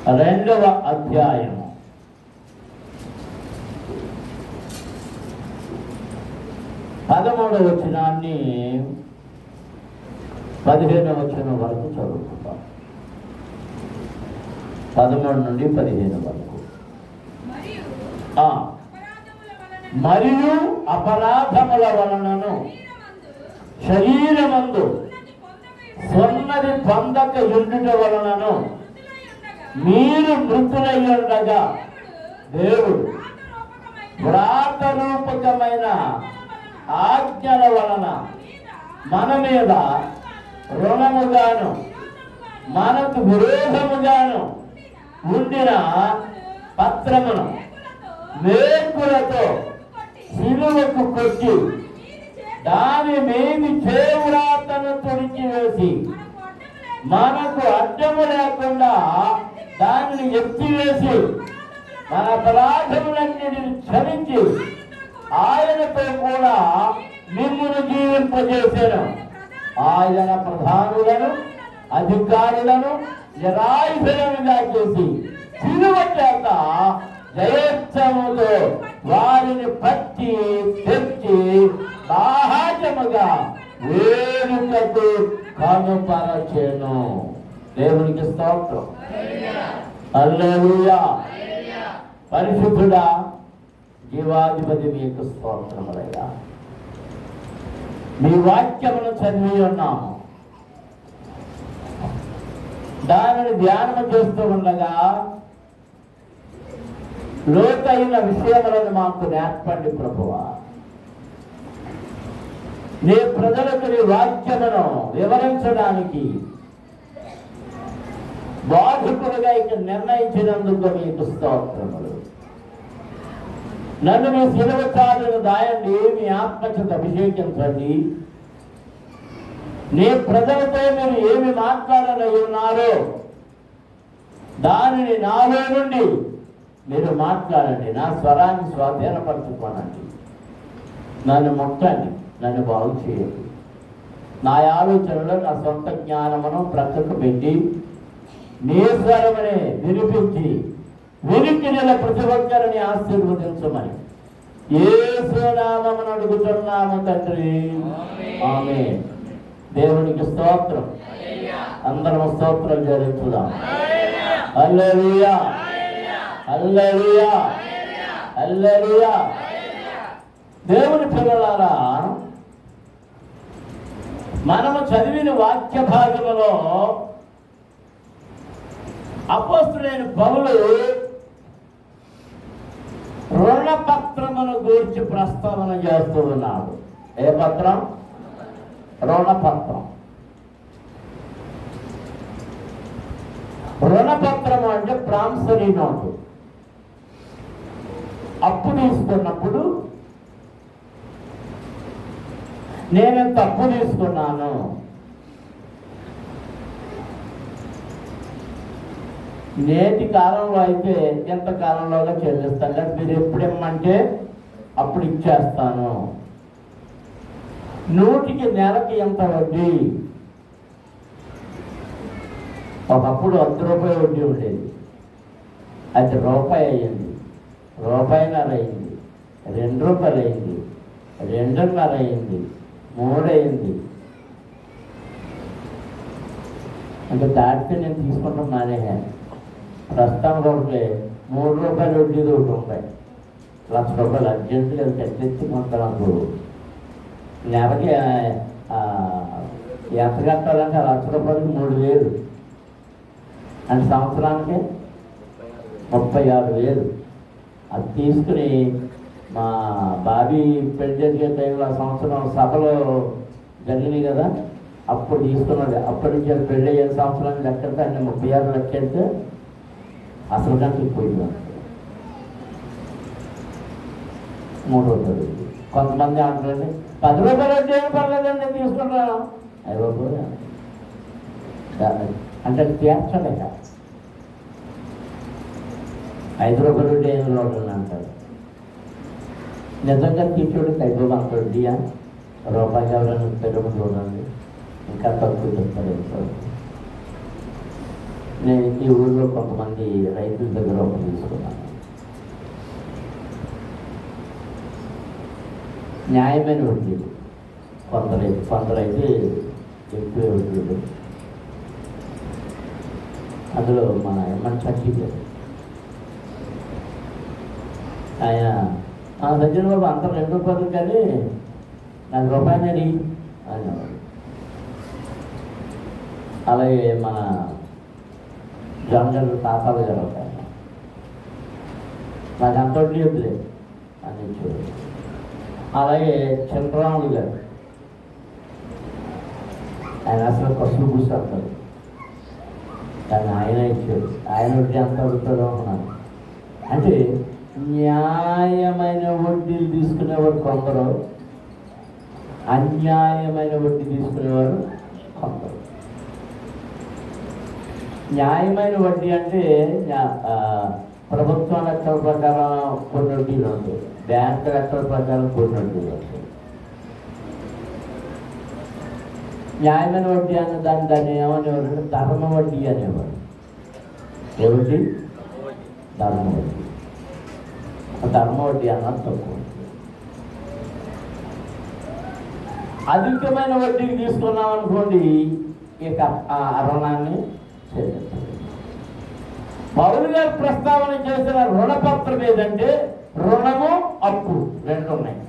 2వ అధ్యాయం 13వ వచనాన్ని 15వ వచనం వరకు చదువుకుంటాం. 13 నుండి 15 వరకు. మరియు అపరాధముల వలనను శరీరమందు సున్నది పొందక ఉండుట వలనను మీరు మృతులై ఉండగా దేవుడు వ్రాతరూపకమైన ఆజ్ఞల వలన మన మీద రుణముగాను మనకు విరోధముగాను ఉండిన పత్రమును మేకులతో సిలువకు కొట్టి దాని మీది చేవ్రాతను తుడిచివేసి మనకు అడ్డము లేకుండా దానిని ఎత్తివేసి మన అపరాధములన్నిటిని క్షమించి ఆయనతో కూడా మిమ్మును జీవింపజేశాను. ఆయన ప్రధానులను అధికారులను నిరాయుధులుగా చేసి సిలువ చేత జయోత్సవముతో వారిని పట్టి తెచ్చి సహజముగా వేడుకకు కనుపరచెను. దేవునికి స్తోత్రం. హల్లెలూయా. పరిశుద్ధుడా జీవాధిపతి మీకు స్తోత్రములయ్యా. మీ వాక్యమును చదివి ఉన్నాము, దానిని ధ్యానం చేస్తూ ఉండగా లోతైన విషయములను మాకు నేర్పండి ప్రభువా. నీ ప్రజలకు నీ వాక్యమును వివరించడానికి బాధకులుగా ఇక నిర్ణయించినందుకు మీకు స్తోత్రములు. నన్ను మీ సిలువ చాటును దాయండి, మీ ఆత్మచేత అభిషేకించండి. నీ ప్రజలతో మీరు ఏమి మాట్లాడనై ఉన్నారో దానిని నాలో నుండి మీరు మాట్లాడండి. నా స్వరాన్ని స్వాధీనపరచుకోనండి. నన్ను ముట్టండి, నన్ను బాగు చేయండి. నా ఆలోచనలో నా సొంత జ్ఞానమును ప్రక్కకు పెట్టి నీ స్వరమని వినిపించి వినికిడిన ప్రతి ఒక్కరిని ఆశీర్వదించమని యేసు నామమున అడుగుతున్నాము తండ్రి, ఆమేన్. దేవునికి స్తోత్రం. అందరం స్తోత్రం జరుగుతుందాం. హల్లెలూయా, హల్లెలూయా, హల్లెలూయా. దేవుని పిల్లలారా, మనము చదివిన వాక్య భాగములో అపోస్తులైన పౌలు రుణపత్రమును గూర్చి ప్రస్తావన చేస్తూ ఉన్నాడు. ఏ పత్రం? రుణపత్రం. రుణపత్రం అంటే ప్రామిసరీ నోటు. అప్పు తీసుకున్నప్పుడు నేనెంత అప్పు తీసుకున్నాను, నేటి కాలంలో అయితే ఎంత కాలంలోగా చెల్లిస్తాను, లేదా మీరు ఎప్పుడు ఇమ్మంటే అప్పుడు ఇచ్చేస్తాను, నూటికి నెలకి ఎంత వడ్డీ. ఒకప్పుడు 100 రూపాయలు వడ్డీ ఉండేది, అది రూపాయి అయ్యింది, రూపాయిన్నర అయింది, 2 రూపాయలు అయింది, 2.5 అయింది, 3 అయింది. అంటే దాటితే నేను తీసుకుంటాం మానేయాను. ప్రస్తుతం ఒకటి 3 రూపాయలు వడ్డీది ఒకటి ఉంటాయి. 1,00,000 రూపాయలు అర్జెంటు లేదు కట్టెత్తి కొంటాను. నెలకి ఎంత కట్టాలంటే 1,00,000 రూపాయలకి 3,000 అంటే సంవత్సరానికి 36,000. అది తీసుకుని మా బాబీ పెళ్లి జరిగే టైంలో ఆ సంవత్సరం సభలో జరిగినాయి కదా, అప్పుడు తీసుకున్నది. అప్పటి నుంచి అది పెళ్ళి అయ్యే సంవత్సరానికి లెక్కెళ్తే అన్ని 36 లెక్కెళ్తే అసలు కంటే పోయింది 3 రూపాయలు. కొంతమంది అంటారండి 10 రూపాయలు వడ్డీ ఏమి పర్లేదండి తీసుకుంటాను. 5 రూపాయలు అంటే తీర్చలేక 5 రూపాయలు వడ్డీ 5 రూపాయలు అంటారు. నిజంగా తీర్చోడికి 5 రూపాయలు అంత వడ్డీయా? రూపాయి ఎవరైనా పెరుగు చూడండి, ఇంకా తక్కువ చెప్తారు. నేను ఈ ఊళ్ళో కొంతమంది రైతుల దగ్గర ఒక తీసుకున్నాను. న్యాయమైన వడ్డీలు కొందరైతే ఎక్కువ వడ్డీలు. అందులో మన ఎమ్మెల్యే చక్కీ ఆయన సజ్జన బాబు అంత 2 రూపాయలు కానీ నాకు రూపాయలు అని అలాగే మన జాన్ తాతాలు గారు ఒక నాకు అంత వడ్డీ వద్దులే అని చూడు. అలాగే చంద్రరాములు గారు ఆయన అసలు కసులు కూర్చుంటారు కానీ ఆయన ఇచ్చాడు. ఆయన వడ్డీ అంత అడుగుతాడో అన్నాను. అంటే న్యాయమైన వడ్డీలు తీసుకునేవారు కొందరు, అన్యాయమైన వడ్డీ తీసుకునేవారు కొందరు. న్యాయమైన వడ్డీ అంటే ప్రభుత్వం లెక్కల ప్రకారం కొన్ని వడ్డీలు ఉంటాయి, బ్యాంకు లెక్కల ప్రకారం కొన్ని వడ్డీలు ఉంటాయి. న్యాయమైన వడ్డీ అన్న దాన్ని ఏమనేవారు? ధర్మ వడ్డీ అనేవారు. ఏమిటి? ధర్మ వడ్డీ. ధర్మ వడ్డీ అన్నది తక్కువ. అధికమైన వడ్డీకి తీసుకున్నాం అనుకోండి, ఇక ఆ రుణాన్ని చెల్లించాలి. పౌలు గారు ప్రస్తావన చేసిన రుణపత్రం ఏదంటే రుణము, అప్పు 2 ఉన్నాయి.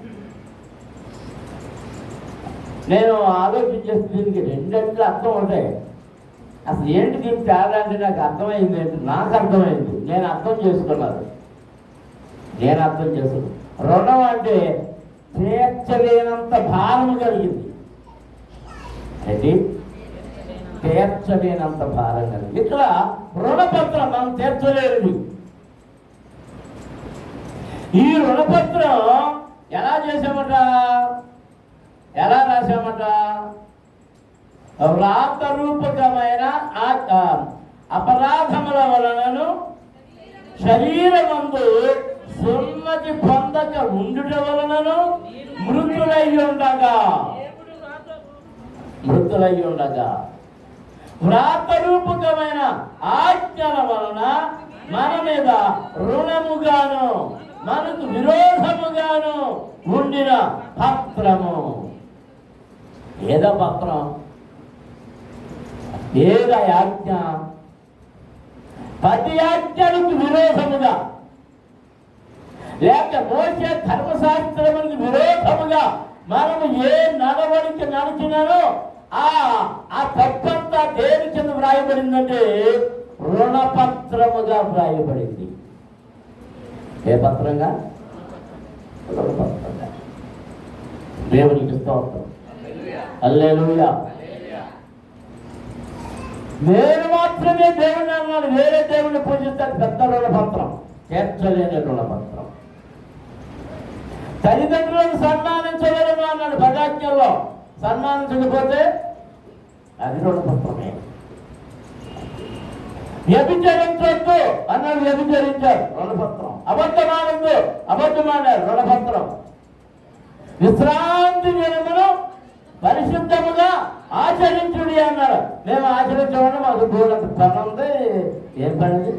నేను ఆలోచించేసి దీనికి 2 అర్థం ఉంటాయి. అసలు ఏంటి దీని తేడా అంటే నాకు అర్థమైంది ఏంటి? నాకు అర్థమైంది, నేను అర్థం చేసుకున్నాను. రుణం అంటే తీర్చలేనంత భారము కలిగింది. ఏంటి? తీర్చలేనంత భారం కలిగింది. ఇక్కడ రుణపత్రం మనం తీర్చలేదు. ఈ రుణపత్రం ఎలా రాశామట? వ్రాతరూపకమైన అపరాధముల వలనను శరీరమందు సున్నతి పొందక ఉండుట వలనను మృతులై ఉండగా వ్రాతరూపకమైన ఆజ్ఞల వలన మన మీద రుణముగాను మనకు విరోధముగాను ఉండిన పత్రము. ఏదో పత్రం, ఏదో ఆజ్ఞ, 10 ఆజ్ఞలకు విరోధముగా లేక మోసే ధర్మశాస్త్రములకు విరోధముగా మనము ఏ నడవడిక నడిచినానో ఆ తప్పంతా దేని కింద వ్రాయబడిందంటే రుణపత్రముగా వ్రాయబడింది. ఏ పత్రంగా? రుణపత్రంగా. దేవునికి స్తోత్రం. హల్లెలూయా. నేను మాత్రమే దేవుని అన్నాడు, వేరే దేవుని పూజిస్తాను. పెద్ద రుణపత్రం, తీర్చలేని రుణపత్రం. తల్లిదండ్రులను సన్మానించగలను అన్నాడు 10 ఆజ్ఞల్లో. సన్మానించకపోతే అది రుణపత్రమే. వ్యభిచరించొద్దు అన్నాడు, వ్యభిచరించారు, రుణపత్రం. అబద్ధమాడద్దు, అబద్ధమాడారు, రుణపత్రం. విశ్రాంతి దినమును పరిశుద్ధముగా ఆచరించుడి అన్నారు. మేము ఆచరించమని మాకు బోర్డు పని ఉంది. ఏం పని?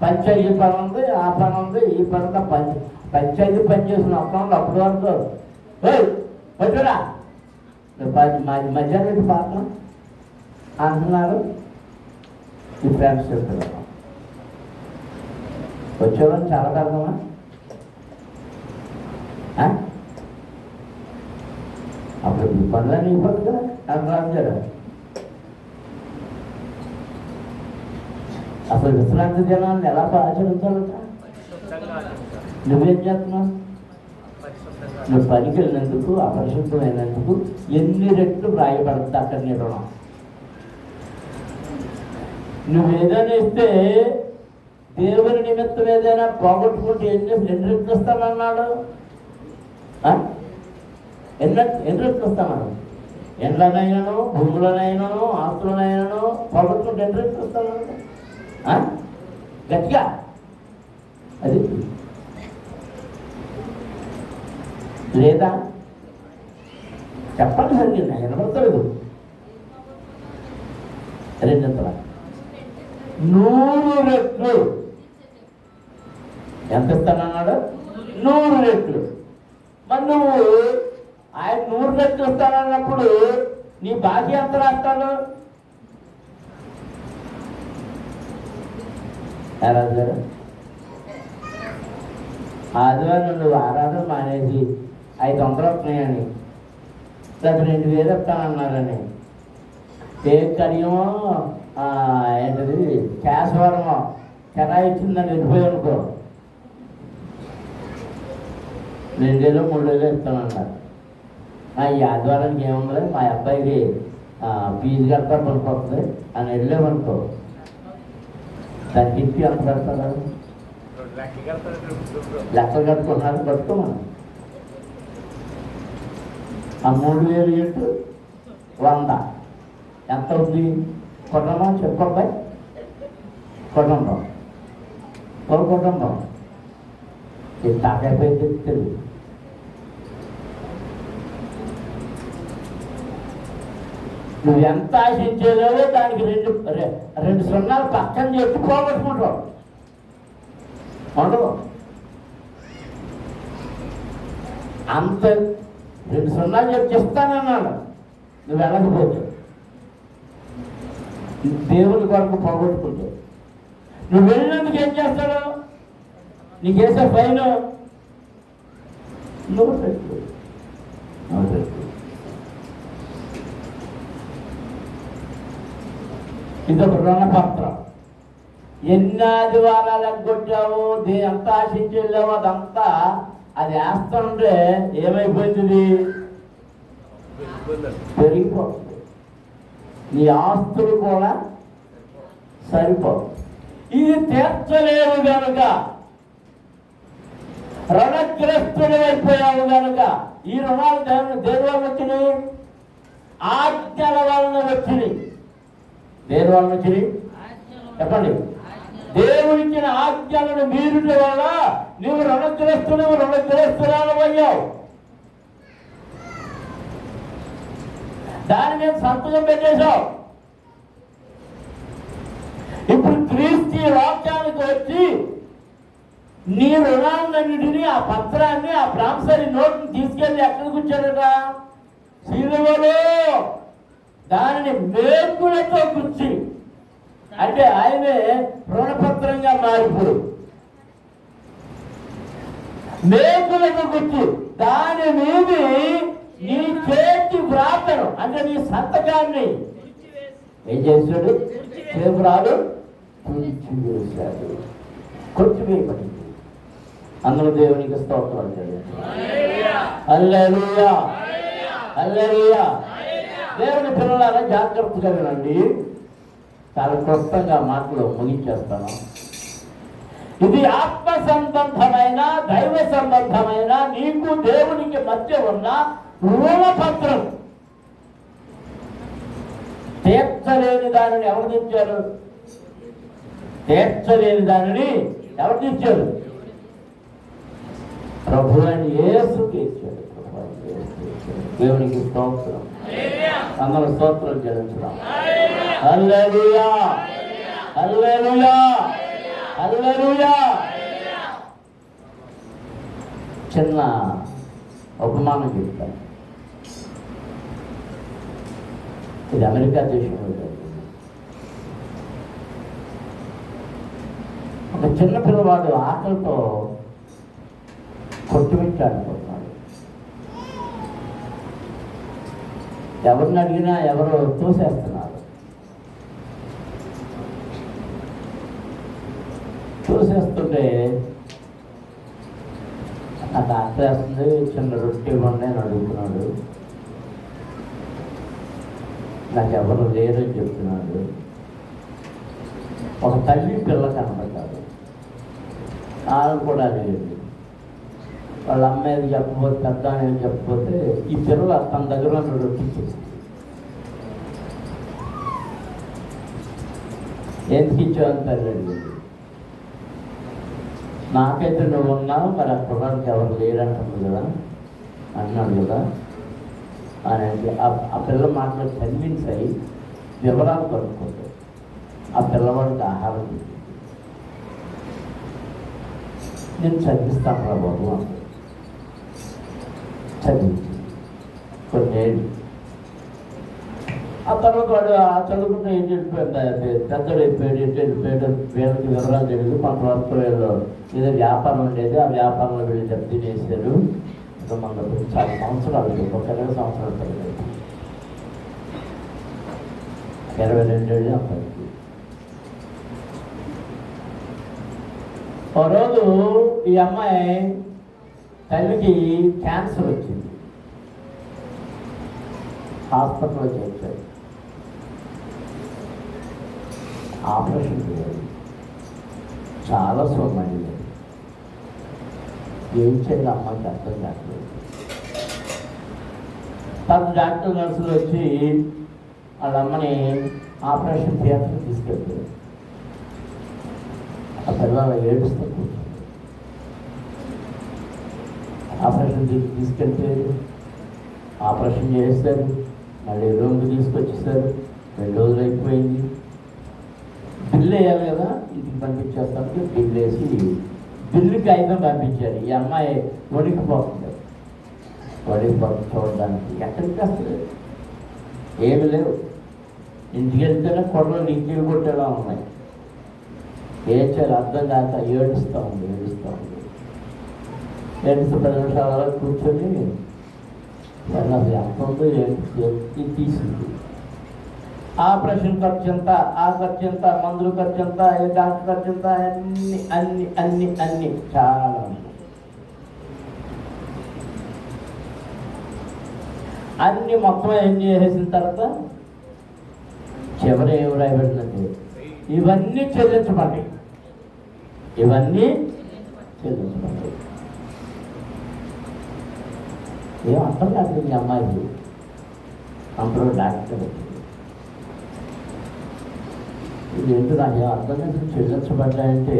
పంచాయతీ పని ఉంది, ఆ పని ఉంది, ఈ పని ఉంది. పంచాయతీ పని చేసిన అప్పుడు అప్పటి వరకు వచ్చురా మధ్యాహ్నం పాత్ర అంటున్నారు. ఈ ఫ్రెండ్స్ చెప్తున్నారు వచ్చేవాళ్ళని చాలా కారణమా? అప్పుడు ఈ పనులని ఇవ్వదు కదా అని రాజారు. అసలు విశ్రాంతి దినాన్ని ఎలా ఆచరించాలంట? నువ్వేం చేస్తున్నావు? నువ్వు పనికి వెళ్ళినందుకు, అపరిశుద్ధమైనందుకు ఎన్ని రెట్లు వ్రాయబడుతుంది అక్కడ నీ రుణం. నువ్వేదైనా ఇస్తే దేవుని నిమిత్తం ఏదైనా పోగొట్టుకుంటే ఎన్ని రెట్లు ఇస్తానన్నాడు? ఎన్ని రెట్లు ఇస్తామన్నాడు? ఎండ్లనైనాను, భూములనైనాను, ఆస్తులనైనాను పోగొట్టుకుంటే ఎన్ని రెట్లు ఇస్తామన్నాడు? గట్టిగా అది లేదా చెప్పండి. జరిగింది వినబడతాడు. రెండింతల 100 రెట్లు. ఎంత ఇస్తానన్నాడు? 100 రెట్లు. మరి నువ్వు ఆయన 100 రెట్లు ఇస్తానన్నప్పుడు నీ బాకీ ఎంత రాస్తాడు? రాజుగారు, ఆదివారం నువ్వు ఆరాధన మానేసి 500 వస్తున్నాయని, లేదా 2000 వస్తానన్నారని, కడియమో ఏంటది కేశవరమో కిరాయి ఇచ్చిందని వెళ్ళిపోయి అనుకో, 2000 3000 ఇస్తానన్నారు. ఈ ఆదివారానికి ఏముంది, మా అబ్బాయికి ఫీజు కడతా పనికొస్తుంది అని వెళ్ళామనుకో, దానికి ఇంటి ఎంత కడతారు? లెక్కలు కట్టుకున్నారు, కట్టుకోమని. ఆ 3000 ఇంటూ 100 ఎంత అవుతుంది? కుటుంబం చెప్పబ్బాయి, కుటుంబం ఒక కుటుంబం ఇది తాకైపోయి తెస్తుంది. నువ్వు ఎంత ఆశించేలేవో దానికి 2 సున్నాలు పక్కన చెప్పి పోగొట్టుకుంటావు. ఉండవు అంత 2 సున్నాలు చెప్పి ఇస్తానన్నాడు. నువ్వు వెళ్ళకపోతే దేవుని కొరకు పోగొట్టుకుంటావు. నువ్వు వెళ్ళినందుకు ఏం చేస్తాడు? నీకు వేసే ఫైన్ 100 రెట్లు. ఇదొక రుణపత్రం. ఎన్ని ఆదివారాలు ఎగ్గొట్టావు, ఎంత ఆశించి వెళ్ళావు, అదంతా అది వేస్తుంటే ఏమైపోయింది? పెరిగిపోతుంది. నీ ఆస్తులు కూడా సరిపోవు. ఇది తీర్చలేవు కనుక, రుణగ్రస్తుడు అయిపోయావు కనుక, ఈ రుణాలు దేని వల్ల వచ్చినాయి? ఆజ్ఞల వలన వచ్చినాయి. దేని వలన వచ్చినాయి చెప్పండి? దేవుడిచ్చిన ఆజ్ఞలను మీరుట వల్ల నువ్వు రుణగ్రస్తురాలు అయ్యావు. దాని మీద సంతకం పెట్టేశావు. ఇప్పుడు క్రీస్తు వాక్యానికి వచ్చి నీ రుణాలన్నింటినీ, ఆ పత్రాన్ని, ఆ ప్రామిసరీ నోట్ని తీసుకెళ్ళి ఎక్కడికి వచ్చాడట? సిలువలో దానిని మేకులతో గుచ్చి, అంటే ఆయనే రుణపత్రంగా మారిపోయి మేకులతో గుచ్చి దాని మీద నీ చేతి వ్రాతను, అంటే నీ సంతకాన్ని ఏం చేశాడు? చేతురాలు వేశాడు, కొట్టివేయబడింది. అందులో దేవునికి స్తోత్రం. హల్లెలూయా, హల్లెలూయా. దేవుని పిల్లలారా జాగ్రత్తగా వినండి. చాలా క్లుప్తంగా మాటలు ముగించేస్తాను. ఇది ఆత్మ సంబంధమైన, దైవ సంబంధమైన, నీకు దేవునికి మధ్య ఉన్న రుణపత్రం. తీర్చలేని దానిని ఎవరు తెచ్చారు? తీర్చలేని దానిని ఎవరు తెచ్చారు? ప్రభు అని యేసు తీర్చాడు. దేవునికి స్తోత్రం. అందరూ స్తోత్రం చెల్లించుదాం. హల్లెలూయా, హల్లెలూయా, హల్లెలూయా. చిన్న ఉపమానం చెప్తాను. ఇది అమెరికా దేశంలో జరిగింది. ఒక చిన్న పిల్లవాడు ఆకలితో కొట్టుమిట్టాడుతున్నాడు. ఎవరిని అడిగినా ఎవరు తోసేస్తున్నారు. తోసేస్తుంటే నాకు ఆకలేస్తుంది, చిన్న రొట్టె ఇవ్వండి అని అడుగుతున్నాడు. నాకు ఎవరు లేరని చెప్తున్నాడు. ఒక తల్లి పిల్ల కనబడ్డాడు. ఆమె కూడా లేదు. వాళ్ళ అమ్మ ఏది చెప్పబోతే, పెద్ద అని చెప్పబోతే ఈ పిల్ల తన దగ్గర రొట్టించేసి, ఎందుకు ఇచ్చావని తల్లి అడిగింది. నాకైతే నువ్వు ఉన్నావు, మరి ఆ కుర్రానికి ఎవరు లేరంటుంది కదా అన్నాడు కదా అని. ఆ పిల్ల మాటలు కన్విన్స్ అయ్యి వివరాలు కనుక్కుంటాడు. ఆ పిల్లవాడికి ఆహారం పెట్టింది. నేను చదివిస్తాను రా బాబు అంటే చదివించింది కొన్నేళ్ళు. ఆ తర్వాత వాడు ఆ చదువుకుంటే ఏంటి పెద్దలు వెళ్ళిపోయాడు. వీళ్ళకి వివరాలు తెలియదు. కొంతవరకు వీళ్ళు ఏదో వ్యాపారం ఉండేది, ఆ వ్యాపారంలో వీళ్ళు దెబ్బతి చేశారు. ఇంకా మన గురించి చాలా సంవత్సరాలు, ఒక 20 సంవత్సరాలు పడింది, 22 ఏళ్ళు అప్పటికి. ఓ రోజు ఈ అమ్మాయి తల్లికి క్యాన్సర్ వచ్చింది. హాస్పిటల్లో చేర్చారు. ఆపరేషన్ చేయాలి. చాలా సొమ్మండి. ఏం చేయాలి అమ్మాయికి అర్థం కావట్లేదు. తను డాక్టర్ నర్సులు వచ్చి వాళ్ళ అమ్మని ఆపరేషన్ థియేటర్కి తీసుకెళ్తారు. ఆ పిల్లలు ఏడుస్తూ కూర్చుంది. ఆపరేషన్ తీసుకెళ్తారు. ఆపరేషన్ చేస్తారు. మళ్ళీ రూమ్కి తీసుకొచ్చేస్తారు. 2 రోజులు అయిపోయింది. బిల్లు వేయాలి కదా, ఇంటికి పంపించేస్తానికి బిల్లు వేసి బిల్లు కాగితం పంపించారు. ఈ అమ్మాయి వణికిపోతుంది. చూడడానికి ఎక్కడికి వస్తుంది, ఏమి లేవు. ఇంటికి వెళ్తేనే కొడలు నీళ్ళు కొట్టేలా ఉన్నాయి. ఏం చేయాలి అర్థం కాక ఏడుస్తూ ఉంది. 10 నిమిషాల కూర్చొని అసలు ఎంత ఉందో తీసింది. ఆపరేషన్ ఖర్చు ఎంత, ఆ ఖర్చు ఎంత, మందులు ఖర్చు ఎంత, డాక్టర్ ఖర్చు ఎంత, అన్ని అన్ని అన్ని అన్ని చాలా అన్ని మొత్తం ఏం చేసేసిన తర్వాత చివరి ఏమి రాయబడిందంటే ఇవన్నీ చెల్లించబడ్డాయి. ఏం అర్థం కాదు ఈ అమ్మాయికి. అందులో డాక్టర్ ఇది ఏంటో నాకు ఏం అర్థం కాదు. చెల్లించబడ్డాయంటే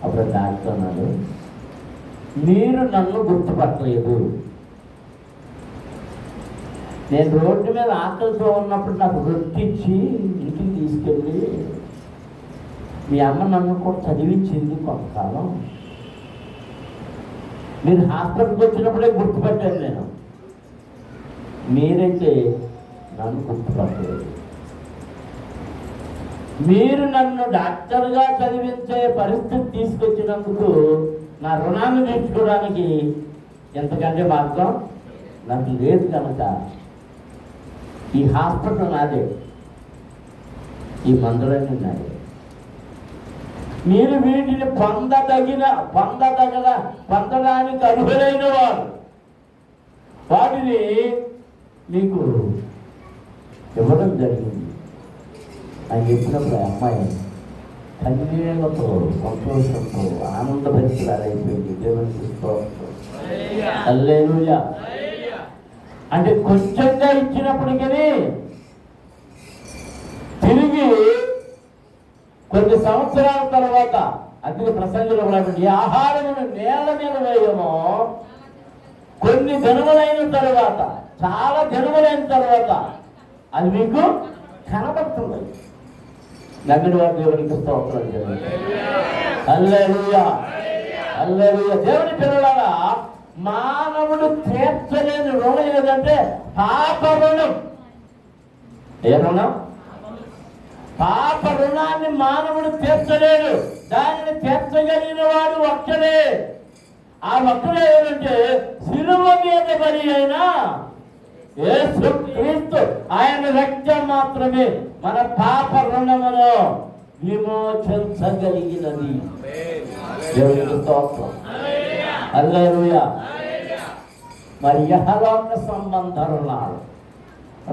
అప్పుడు డాక్టర్ అన్నాడు, మీరు నన్ను గుర్తుపట్టలేదు. నేను రోడ్డు మీద ఆకలితో ఉన్నప్పుడు నాకు రొట్టిచ్చి ఇంటికి తీసుకెళ్ళి మీ అమ్మ నన్ను కూడా చదివించింది కొంతకాలం. మీరు హాస్పిటల్కి వచ్చినప్పుడే గుర్తుపట్టాను నేను. మీరైతే నన్ను గుర్తుపట్టలేదు. మీరు నన్ను డాక్టర్గా చదివించే పరిస్థితి తీసుకొచ్చినందుకు నా రుణాన్ని తీర్చుకోవడానికి ఎంతకంటే మార్గం నాకు లేదు. కనుక ఈ హాస్పిటల్ నాదే, ఈ మందులన్నీ నాదే. మీరు వీటిని పొందడానికి అర్హులైన వారు వాటిని మీకు ఇవ్వడం జరిగింది అని చెప్పినప్పుడు అమ్మాయి కన్నీళ్లతో సంతోషంతో ఆనందభరితురాలైపోయింది. దేవునికి స్తోత్రం. హల్లెలూయా. అంటే కొంచెంగా ఇచ్చినప్పటికీ తిరిగి కొన్ని సంవత్సరాల తర్వాత అందుకే ప్రసంగంలో ఉన్నటువంటి ఆహారమును నేల మీద వేయము కొన్ని దినములైన తర్వాత, చాలా దినములైన తర్వాత అది మీకు కనబడుతుంది. నమ్మిన వారి దేవునికి స్తోత్రం. హల్లెలూయా, హల్లెలూయా. దేవుని పిల్లలారా, మానవుడు తీర్చలేని రుణం ఏదంటే పాప రుణం. ఏ రుణం? పాప రుణాన్ని మానవుడు తీర్చలేడు. దానిని తీర్చగలిగిన వాడు ఒక్కడే. ఆ ఒక్కడే ఏమంటే శిలువ మీద బలి అయినా యేసుక్రీస్తు, ఆయన రక్తం మాత్రమే మన పాప రుణమును విమోచించగలిగినది. దేవునికి స్తోత్రం. హల్లెలూయా. మరి యెహోవాక సంబంధ రుణాలు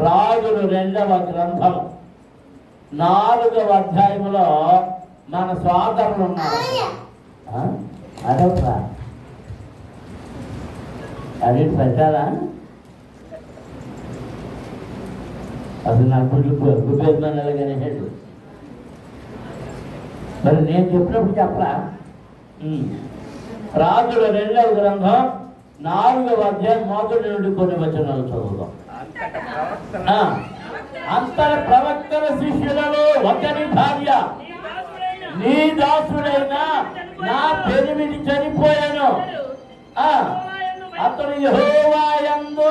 రాజుల 2వ గ్రంథం 4వ అధ్యాయంలో మన సోదరులు ఉన్నారు. అడవురా అది పెట్టాలా? అసలు నా గుడ్లు మరి నేను చెప్పినప్పుడు చెప్పరా? రాజుల 2వ గ్రంథం 4వ అధ్యాయం 1 నుండి కొన్ని వచనాలు చదువుదాం. అంతర ప్రవక్తల శిష్యులలో ఒకరి భార్య నీ దాసుడైన నా పెనిమిటి చనిపోయాను, అతడు యెహోవాయందు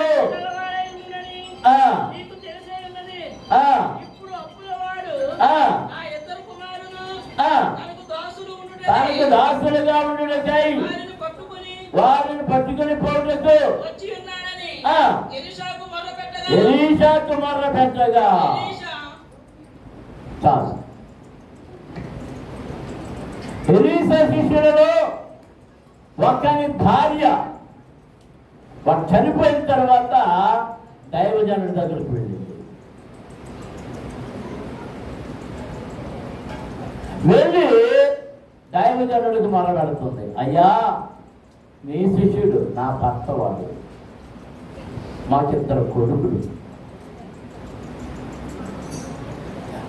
తనకు దాసులుగా ఉండుటకై వారిని పట్టుకుని పోవుటకు ఎలీషాకు మొర్ర పెట్టగా చాలు. ఎలీషా శిష్యులలో ఒకని భార్య వాడు చనిపోయిన తర్వాత దైవజనుడి దగ్గరికి వెళ్ళింది. వెళ్ళి దైవజనుడికి మొరబెడుతుంది, అయ్యా నీ శిష్యుడు నా భర్త వాడు, మాకిద్దరు కొడుకులు,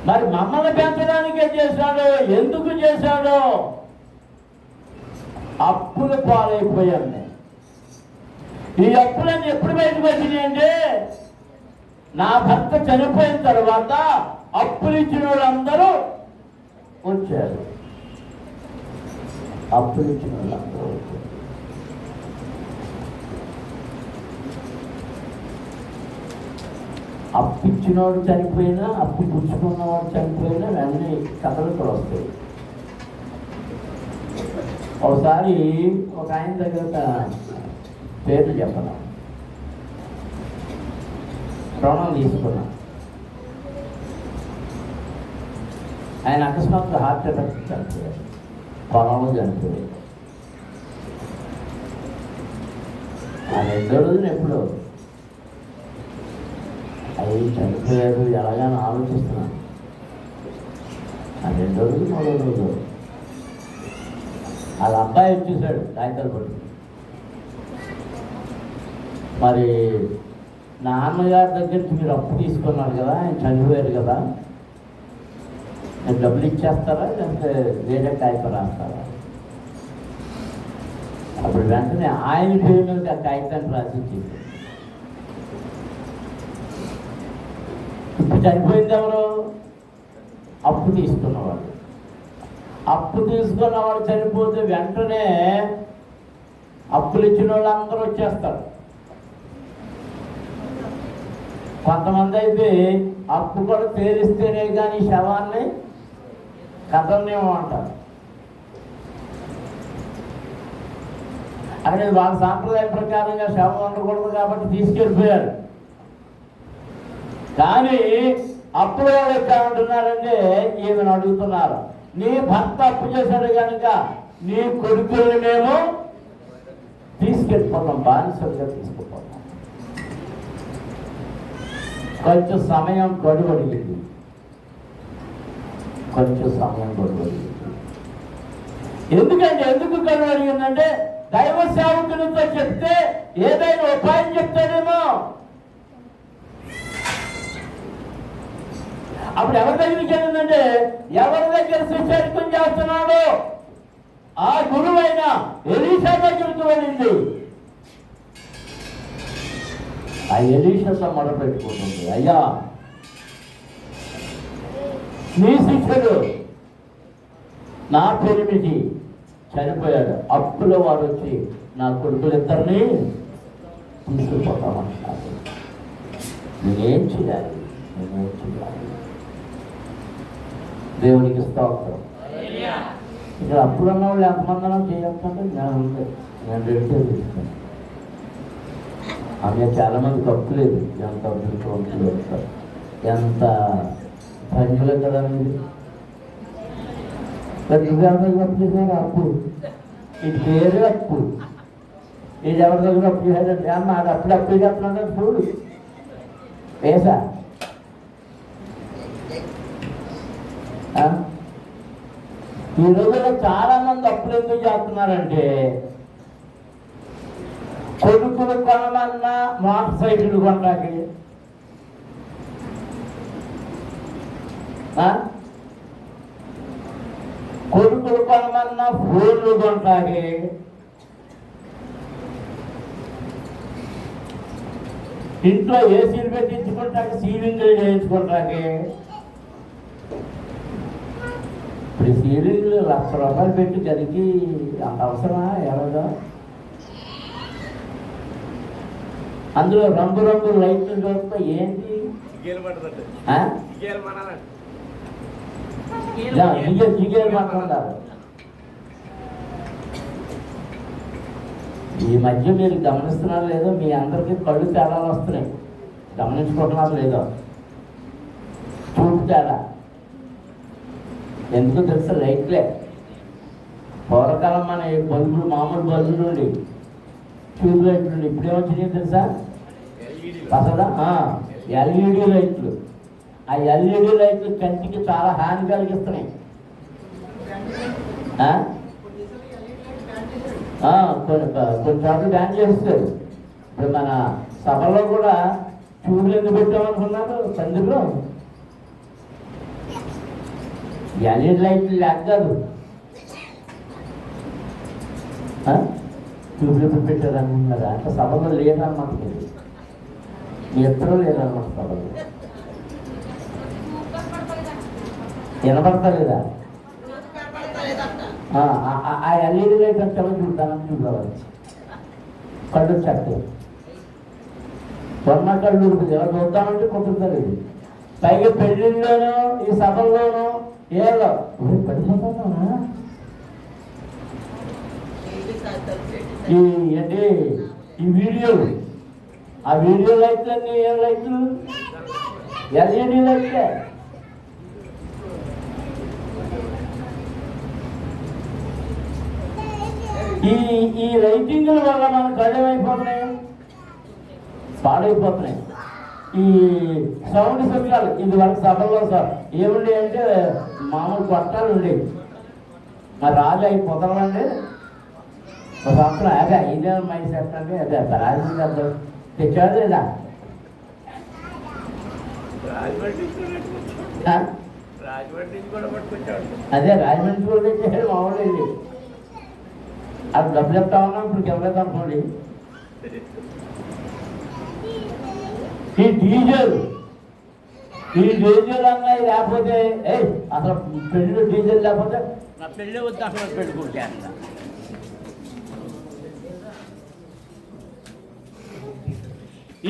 మరి మమ్మల్ని పెంచడానికే చేశాడు, ఎందుకు చేశాడు? అప్పులు పాలైపోయాను నేను. ఈ అప్పులన్నీ ఎప్పుడు బయటకు వచ్చినాయి అంటే నా భర్త చనిపోయిన తర్వాత అప్పులు ఇచ్చిన వాళ్ళందరూ వచ్చారు. అప్పులు ఇచ్చిన వాళ్ళందరూ వచ్చారు. అప్పు ఇచ్చినవాడు చనిపోయినా, అప్పు పుచ్చుకున్నవాడు చనిపోయినా అన్ని కథలు కూడా వస్తాయి. ఒకసారి ఒక ఆయన దగ్గర పేర్లు చెప్పను, రుణం తీసుకున్నా. ఆయన అకస్మాత్తుగా హార్ట్ అటాక్ చనిపోయాడు, పొలంలో చనిపోయాడు. ఆ 2వ రోజున ఎప్పుడు అవి చనిపోయాడు ఎలాగని ఆలోచిస్తున్నాను. ఆ 2వ రోజు 3వ రోజు వాళ్ళ అబ్బాయి వచ్చేసాడు కాగితాలు పట్టు. మరి నాన్నగారి దగ్గర మీరు అప్పు తీసుకున్నారు కదా, ఆయన చనిపోయారు కదా, మీరు డబ్బులు ఇచ్చేస్తారా లేకపోతే వేరే కాగితం రాస్తారా? అప్పుడు వెంటనే ఆయన పేరు మీద ఆ కాగితాన్ని రాసి ఇచ్చేసి, ఇప్పుడు చనిపోయింది ఎవరు? అప్పు తీసుకున్నవాడు. అప్పు తీసుకున్నవాడు చనిపోతే వెంటనే అప్పులు ఇచ్చిన వాళ్ళు అందరూ వచ్చేస్తారు. కొంతమంది అయితే అప్పు కూడా తీరిస్తేనే కానీ శవాన్ని కథలనేమో అంటారు. అక్కడ వాళ్ళ సాంప్రదాయం ప్రకారంగా శవం ఉండకూడదు కాబట్టి తీసుకెళ్ళిపోయారు. కానీ అప్పుడు వాళ్ళు ఎక్కడ అంటున్నారంటే ఈమెను అడుగుతున్నారు, నీ భర్త అప్పు చేశాడు కనుక నీ కొడుకుల్ని మేము తీసుకెళ్ళిపోతాం, బానిసలుగా తీసుకుపోతాం. కొంచెం సమయం గడువడిగింది, కొంచెం సమయం గడువడిగింది. ఎందుకు గడువడిగిందంటే దైవ సేవకునితో చెప్తే ఏదైనా ఉపాయం చెప్తాడేమో. అప్పుడు ఎవరి దగ్గరికి వెళ్ళిందంటే ఎవరి దగ్గర శిష్యత్వం చేస్తున్నాడో ఆ గురువైన ఎలీషా దగ్గరికి వెళ్ళింది. ఆ ఎలీషాతో మొదలుపెట్టుకుంటుంది, అయ్యా నీ శిష్యుడు నా పెనిమిటి చనిపోయాడు, అప్పుల వారు వచ్చి నా కొడుకులిద్దరిని తీసుకుపోతామంటున్నారు. నేనేం చేయాలి? దేవునికి స్తోత్రం. ఇక్కడ అప్పుడున్న వాళ్ళు ఎంతమందినో చేయొచ్చంటే నేను రెడీ తీసుకున్నాను. ఆమె చాలా మందికి అప్పు లేదు, ఎంత అప్పులు వస్తారు, ఎంత ధన్యులు కదా మీరు. అప్పు చేశారు, అప్పు ఇది పేరు అప్పు. ఇది ఎవరి దగ్గర అప్పు చేశారంటే అమ్మ అది అప్పు చేస్తున్నాడు చూడు వేసా. ఈ రోజుల్లో చాలా మంది అప్పులు ఎందుకు చేస్తున్నారంటే కొడుకులు కొనమన్నా మోటార్ సైకిల్ కొనడానికి, కొడుకులు కొనమన్నా ఫోన్లు కొనడానికి, ఇంట్లో ఏసీలు పెట్టించుకుంటాక సీలింగ్లు చేయించుకుంటాకే ఇప్పుడు సీలింగ్లు ₹1,00,000 పెట్టి జరిగి అంత అవసరమా ఎలాగా? అందులో రంగురంగుల లైట్లు చూస్తే ఏంటి జిగేలు మాట్లాడారు. ఈ మధ్య మీరు గమనిస్తున్నారు లేదో, మీ అందరికీ కళ్ళు తేడాలు వస్తున్నాయి. గమనించుకుంటున్నారు లేదో చూపు తేడా. ఎందుకు తెలుసా? లైట్లే. పూర్వకాలం మన బల్బులు, మామూలు బల్బులు నుండి ట్యూబ్ లైట్లు నుండి ఇప్పుడేమొచ్చినాయి తెలుసా? అసలు ఎల్ఈడి లైట్లు. ఆ ఎల్ఈడి లైట్లు కంటికి చాలా హాని కలిగిస్తున్నాయి. కొన్ని చోట్ల బ్యాన్ చేస్తారు. ఇప్పుడు మన సభలో కూడా ట్యూబ్లు ఎందుకు పెట్టామనుకున్నారు? సందులో ఎల్ఈడి లైట్లు లేక కాదు, ట్యూబ్లు ఎప్పుడు పెట్టారనుకున్నారా? అంటే సభలో లేదన్నమాట. మీ ఎప్పుడూ లేదన్నమాట సభలో. వినపడతలేదా? ఆ ఎల్ఈడి లైట్ అంటే చూద్దామని చూడవచ్చు. కళ్ళు చెట్టు కొన్న కళ్ళు ఎవరు చూద్దామంటే కుదురుతలేదు. పైగా పెళ్ళిళ్ళలోనూ ఈ సభల్లోనూ ఏదో పడిపోతున్నా ఏంటి ఈ వీడియోలు. ఆ వీడియో లైట్లన్నీ ఏం లైట్లు? ఎల్ఈడి లైట్లే. ఈ లైటింగ్ల వల్ల మన కళ్ళు ఏమైపోతున్నాయి? పాడైపోతున్నాయి. ఈ సౌండ్ శబ్దాలు ఇది వరకు సభల్లో సార్ ఏముండే అంటే మామూలు కొట్టాలు ఉండేవి. మరి రాజు అవి కుదరలండి. ఒక సంవత్సరం అదే 5 మైలు చెప్పండి. అదే రాజు తెచ్చాడు లేదా? అదే రాజమండ్రి కూడా తెచ్చాడు. మామూలు వెళ్ళి అది డబ్బులు చెప్తా ఉన్నాం. ఇప్పుడు ఎవరైతే అనుకోండి ఈ డీజిల్ అన్నది లేకపోతే అసలు పెళ్ళిలో డీజిల్ లేకపోతే నా పెళ్ళి వద్దు అసలు పెట్టుకుంటే అంట.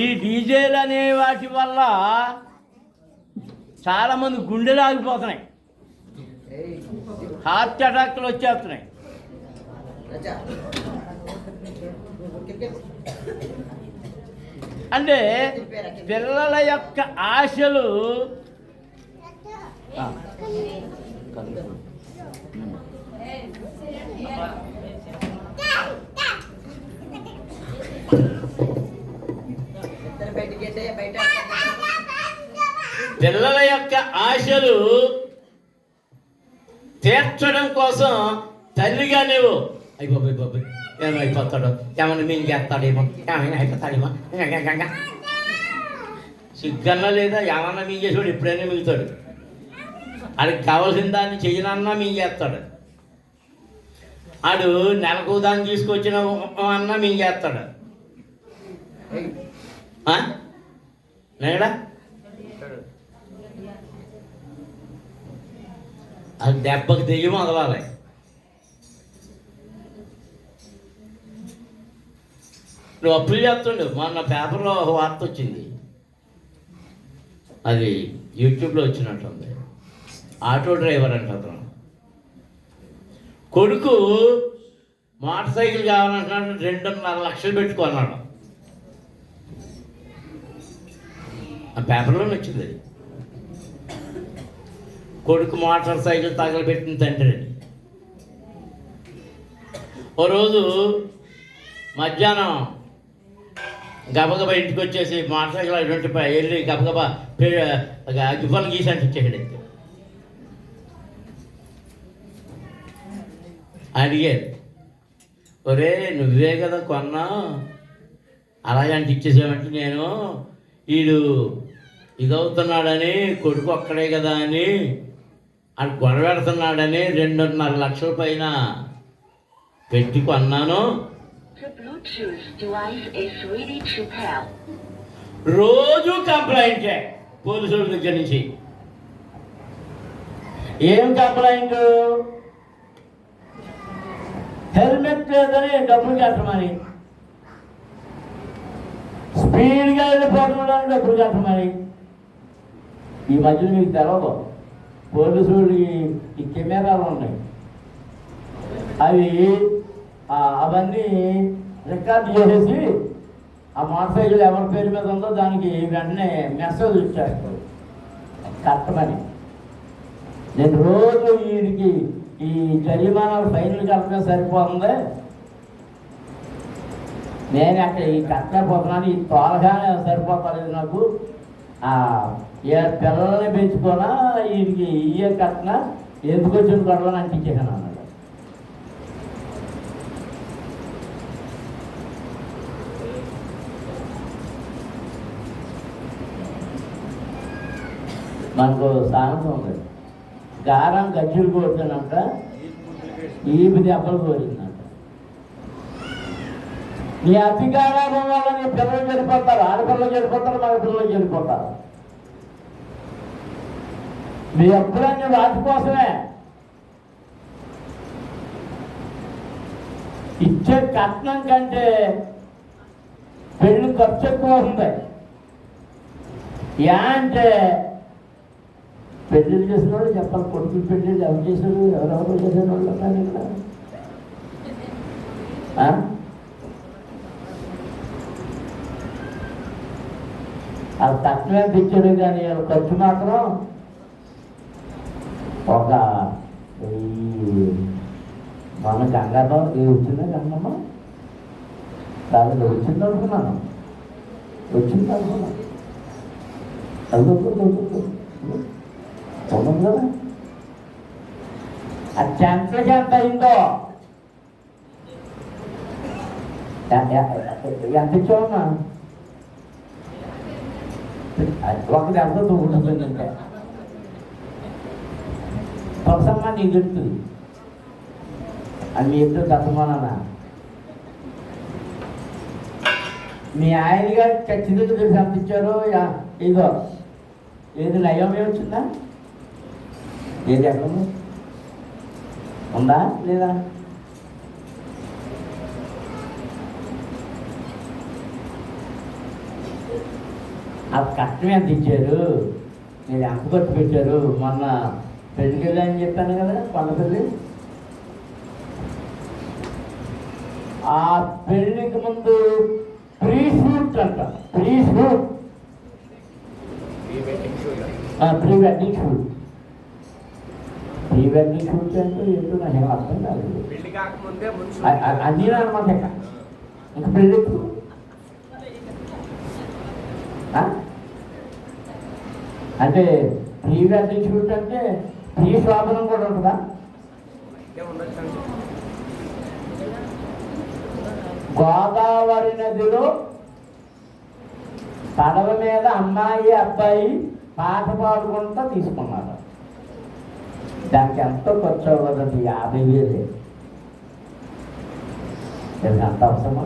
ఈ డీజిల్ అనే వాటి వల్ల చాలామంది గుండెలు ఆగిపోతున్నాయి, హార్ట్ అటాక్లు వచ్చేస్తున్నాయి. అంటే పిల్లల యొక్క ఆశలు పిల్లల యొక్క ఆశలు తీర్చడం కోసం తల్లిగా నీవు అయిపోయి ఏమైపోతాడు, ఏమన్నా మింగేస్తాడేమో, ఏమైనా అయిపోతాడేమో, సిగ్గన్నా లేదా ఏమన్నా మింగేసాడు, ఎప్పుడైనా మిగుతాడు. ఆడికి కావాల్సిన దాన్ని చెయ్యనన్నా మింగేస్తాడు. ఆడు నెలకు దాన్ని తీసుకొచ్చిన అన్నా మింగేస్తాడు. నేడా అది దెబ్బకి దెయ్యం మొదలాలి. నువ్వు అప్పులు చేస్తుండే. మొన్న పేపర్లో ఒక వార్త వచ్చింది, అది యూట్యూబ్లో వచ్చినట్టుంది. ఆటో డ్రైవర్ అంట అతను. కొడుకు మోటార్ సైకిల్ కావాలంటున్నాడు, 2.5 లక్షలు పెట్టుకున్నాడు. ఆ పేపర్లోనే వచ్చింది అది. కొడుకు మోటార్ సైకిల్ తగలబెట్టిన తండ్రి. ఓ రోజు మధ్యాహ్నం గబగబా ఇంటికి వచ్చేసి మోటార్ సైకిల్ అటువంటి వెళ్ళి గబగబా గిఫ్లు గీసి అంటించాడు. అడిగారు, ఒరే నువ్వే కదా కొన్నా, అలాగే అంటించేసామంటే నేను వీడు ఇదవుతున్నాడని, కొడుకు ఒక్కడే కదా అని అది గొడవెడుతున్నాడని 2.5 లక్షల పైన పెట్టి కొన్నాను. రోజు కంప్లైంటే పోలీసుల దగ్గర నుంచి. ఏం కంప్లైంట్? హెల్మెట్ లేదని డబ్బులు కట్టమని, స్పీడ్గా వెళ్ళిపోతున్నాడని డబ్బులు కట్టమని. ఈ మధ్యలో మీకు తెలవదు, పోలీసులు ఈ కెమెరాలు ఉన్నాయి, అవన్నీ రికార్డు చేసేసి ఆ మోటార్ సైకిల్ ఎవరి పేరు మీద ఉందో దానికి వెంటనే మెసేజ్ ఇచ్చేస్తారు కట్టమని. నేను రోజు వీడికి ఈ జరిమానాలు ఫైన్లు కట్టమే సరిపోతుంది, నేను అక్కడ ఈ కట్టలేకపోతున్నాను, ఈ తోలగానే సరిపోతలేదు నాకు, పిల్లల్ని పెంచుకోనా వీడికి ఇయ్యే కట్టినా ఎందుకు వచ్చిన గొడవని అంటించాను అన్నాడు. మనకు సామెత ఉంది, గారం గజ్జులు కోరుతానంట, ఈపు దెబ్బలు కోరిందంట. నీ అధికారం వల్ల నీ పిల్లలు చనిపోతారు, ఆడపిల్లలు చనిపోతారు, మగ పిల్లలు చనిపోతారు. మీ ఎప్పుడన్నీ వాటి కోసమే. ఇచ్చే కట్నం కంటే పెళ్లి ఖర్చు ఎక్కువ ఉంది. అంటే పెళ్ళిళ్ళు చేసిన వాళ్ళు చెప్పాలి, కొడుకులు పెళ్ళిళ్ళు ఎవరు చేశారు, ఎవరెవరు చేసిన వాళ్ళు కానీ ఇక్కడ అది తక్కువే తెచ్చాడు కానీ ఖర్చు మాత్రం ఒక మన గంగతో ఇది వచ్చిందా గంగమ్మ దాని వచ్చింది అనుకున్నాను, వచ్చింది అనుకున్నాను, అది చూడండి కదా అది చెంతలకి ఎంత అయిందో. ఎంత ఇచ్చావమ్మా? ఒకటి ఎంత ఉంటుంది తొలసమ్మ నీకు చెప్తుంది అని మీ ఇద్దరు దత్తమానా. మీ ఆయన గారు ఖచ్చితంగా తెలిసి ఎంత ఇచ్చారో ఇదో ఏది నయమే వచ్చిందా, ఏది ఎక్కడ ఉందా లేదా? అది కష్టం ఎంత ఇచ్చారు, మీరు ఎంత ఖర్చు పెట్టారు? మొన్న పెళ్ళికి వెళ్ళని చెప్పాను కదా, కొండపల్లి. ఆ పెళ్ళికి ముందు ప్రీ షూట్ అంట, pre shoot, pre wedding shoot. Pre wedding shoot అంటే ఏంటో నాకు అర్థం కాదు. అన్నీ అనమాట ఇంకా పెళ్ళి అంటే ప్రీ వెడ్డింగ్ షూట్ అంటే ప్రీ శోభనం కూడా ఉంటుందా? గోదావరి నదిలో పడవ మీద అమ్మాయి అబ్బాయి పాట పాడుకుంటూ తీసుకున్నారు. దానికి ఎంతో ఖర్చు అవ్వదండి, 50,000. అంత అవసరమా?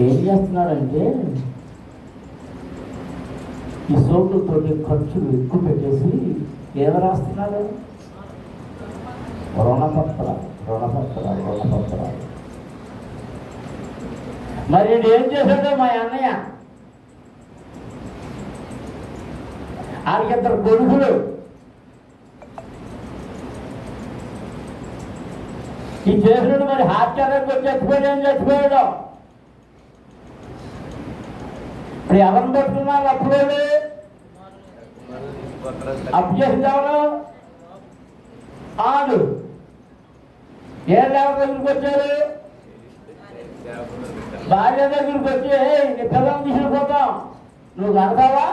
ఏం చేస్తున్నారంటే ఈ సోపులతోటి ఖర్చులు ఎక్కువ పెట్టేసి ఏదో రాస్తున్నారు, రుణపత్రాలు. మరి ఏం చేశాడో మా అన్నయ్య, ఆడికిద్దరు కొడుకులు, ఈ చేసినాడు. మరి హార్ట్ అటాక్ వచ్చి చచ్చిపోయాడు. ఇప్పుడు ఎవరిని పట్టుకున్నారు? అప్పుడు అప్పు చేసేవారు ఆడు ఎవరి దగ్గరికి వచ్చారు? భార్య దగ్గరికి వచ్చి నీ పిల్లల్ని తీసుకుపోతాం, నువ్వు కడతావా?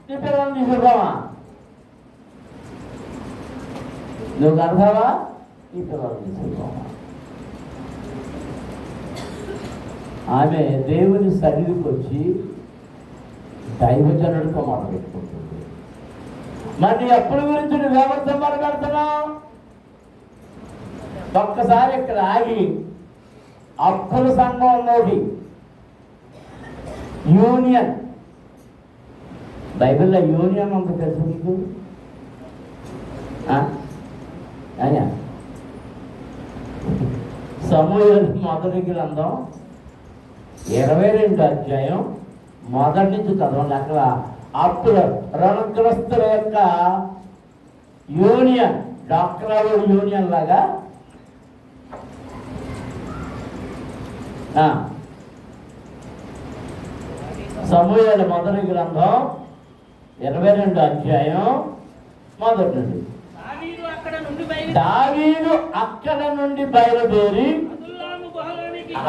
నీ పిల్లల్ని తీసుకుపోవా? నువ్వు కడతావా? నీ పిల్లల్ని తీసుకుపోవా? ఆమె దేవుని సన్నిధికి వచ్చి దైవజనుడితో మొదలుపెట్టుకుంటుంది. మరి ఎప్పుడు గురించి నువ్వెవరితో మొదలుపెడుతున్నావు? ఒక్కసారి ఇక్కడ ఆగి అప్పుల సంఘంలోకి యూనియన్. బైబిల్లో యూనియన్ ఉంది తెలుసు మీకు? అయ్యా సమూయేలు మొదటి గ్రంథం 22 అధ్యాయం మొదటి నుంచి చదవండి. అక్కడ అప్పుల రుణగ్రస్తుల యొక్క యూనియన్, డాక్టర్ యూనియన్ లాగా సమూయేలు మొదటి గ్రంథం 22 అధ్యాయం మొదటి నుండి. దావీదు అక్కడ నుండి బయలుదేరి